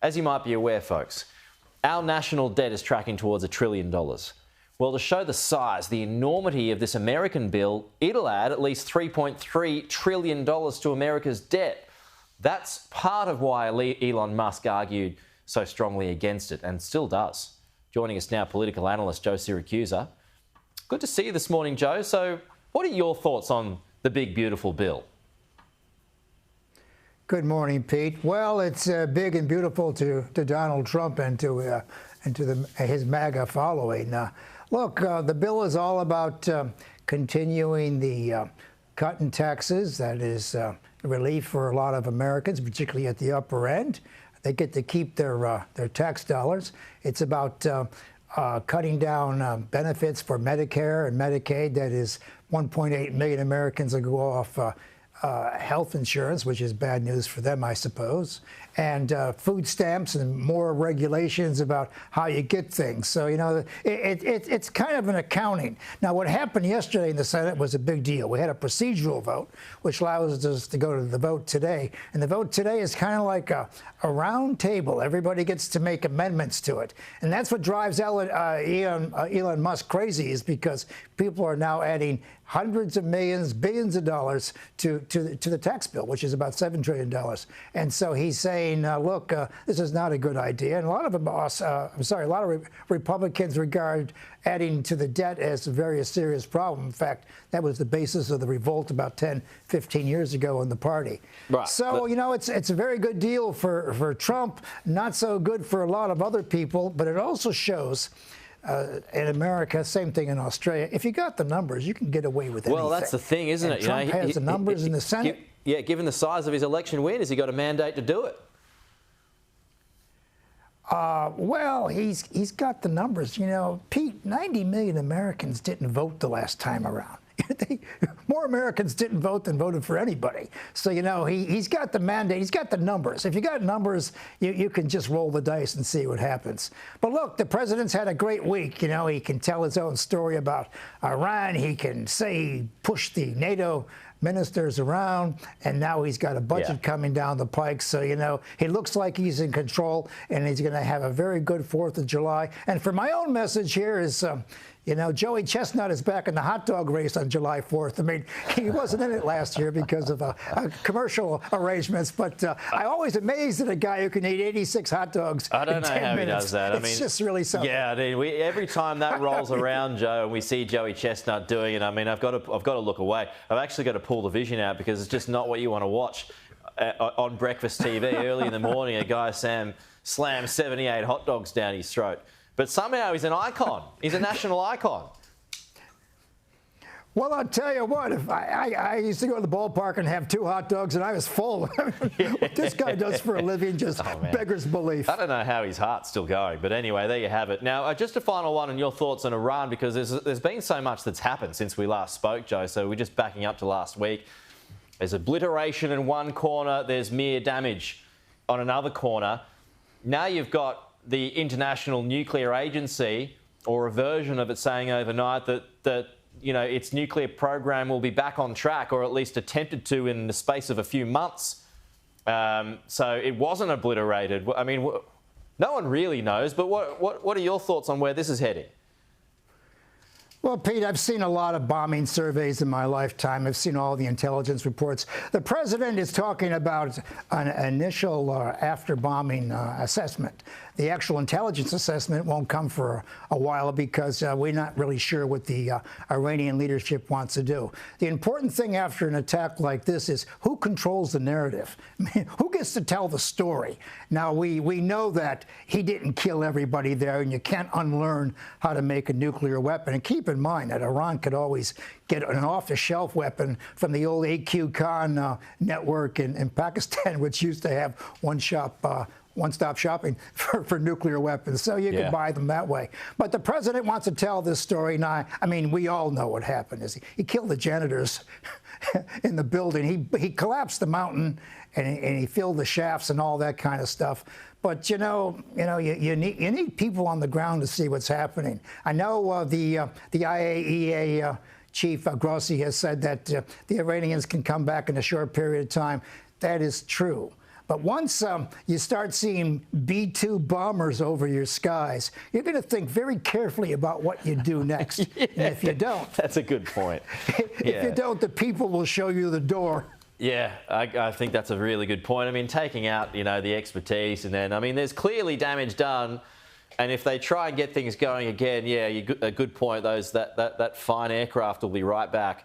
As you might be aware, folks, our national debt is tracking towards $1 trillion. Well, to show the size, the enormity of this American bill, it'll add at least $3.3 trillion to America's debt. That's part of why Elon Musk argued so strongly against it, and still does. Joining us now, political analyst Joe Siracusa. Good to see you this morning, Joe. So what are your thoughts on the big, beautiful bill? Good morning, Pete. Well, it's big and beautiful to Donald Trump and to his MAGA following. Look, the bill is all about continuing the cut in taxes. That is relief for a lot of Americans, particularly at the upper end. They get to keep their tax dollars. It's about cutting down benefits for Medicare and Medicaid. That is 1.8 million Americans will go off health insurance, which is bad news for them, I suppose, and food stamps and more regulations about how you get things. So, you know, it's kind of an accounting. Now, what happened yesterday in the Senate was a big deal. We had a procedural vote, which allows us to go to the vote today. And the vote today is kind of like a round table. Everybody gets to make amendments to it. And that's what drives Elon Musk crazy, is because people are now adding hundreds of millions, billions of dollars to the tax bill, which is about $7 trillion. And so he's saying, look, this is not a good idea. And a lot of them, a lot of Republicans regard adding to the debt as a very serious problem. In fact, that was the basis of the revolt about 10, 15 years ago in the party. Right. So, you know, it's a very good deal for Trump, not so good for a lot of other people, but it also shows in America, same thing in Australia. If you got the numbers, you can get away with anything. Well, that's the thing, isn't it? Trump has the numbers in the Senate. Yeah, given the size of his election win, has he got a mandate to do it? Well, he's got the numbers. You know, Pete, 90 million Americans didn't vote the last time around. More Americans didn't vote than voted for anybody. So, you know, he's got the mandate. He's got the numbers. If you got numbers, you can just roll the dice and see what happens. But look, the president's had a great week. You know, he can tell his own story about Iran. He can say he pushed the NATO ministers around, and now he's got a budget coming down the pike. So, you know, he looks like he's in control, and he's going to have a very good 4th of July. And for my own message here is, you know, Joey Chestnut is back in the hot dog race on July 4th. I mean, he wasn't in it last year because of commercial arrangements, but I always amazed at a guy who can eat 86 hot dogs in 10 minutes. I don't know how he does that. It's just really something. Yeah, I mean, every time that rolls around, Joe, and we see Joey Chestnut doing it, I mean, I've got to look away. I've actually got to pull the vision out because it's just not what you want to watch on breakfast TV early in the morning. A guy slams 78 hot dogs down his throat. But somehow he's an icon. He's a national icon. Well, I'll tell you what, if I used to go to the ballpark and have 2 hot dogs, and I was full. What this guy does for a living just beggars belief. I don't know how his heart's still going, but anyway, there you have it. Now, just a final one on your thoughts on Iran, because there's been so much that's happened since we last spoke, Joe, so we're just backing up to last week. There's obliteration in one corner, there's mere damage on another corner. Now you've got the International Nuclear Agency, or a version of it, saying overnight that you know, its nuclear program will be back on track, or at least attempted to, in the space of a few months. So it wasn't obliterated. I mean, no one really knows, but what are your thoughts on where this is heading? Well, Pete, I've seen a lot of bombing surveys in my lifetime. I've seen all the intelligence reports. The president is talking about an initial after-bombing assessment. The actual intelligence assessment won't come for a while because we're not really sure what the Iranian leadership wants to do. The important thing after an attack like this is who controls the narrative? I mean, who gets to tell the story? Now, we know that he didn't kill everybody there, and you can't unlearn how to make a nuclear weapon. And keep in mind that Iran could always get an off-the-shelf weapon from the old AQ Khan network in Pakistan, which used to have one-stop shopping for nuclear weapons. So you could buy them that way. But the president wants to tell this story now. I mean, we all know what happened. Is he killed the janitors in the building. He collapsed the mountain, and he filled the shafts and all that kind of stuff. But you need people on the ground to see what's happening. I know the IAEA chief Grossi has said that the Iranians can come back in a short period of time. That is true. But once you start seeing B-2 bombers over your skies, you're going to think very carefully about what you do next. Yeah, and if you don't, that's a good point. if you don't, the people will show you the door. Yeah, I think that's a really good point. I mean, taking out, the expertise, and then, I mean, there's clearly damage done. And if they try and get things going again, yeah, a good point. That fine aircraft will be right back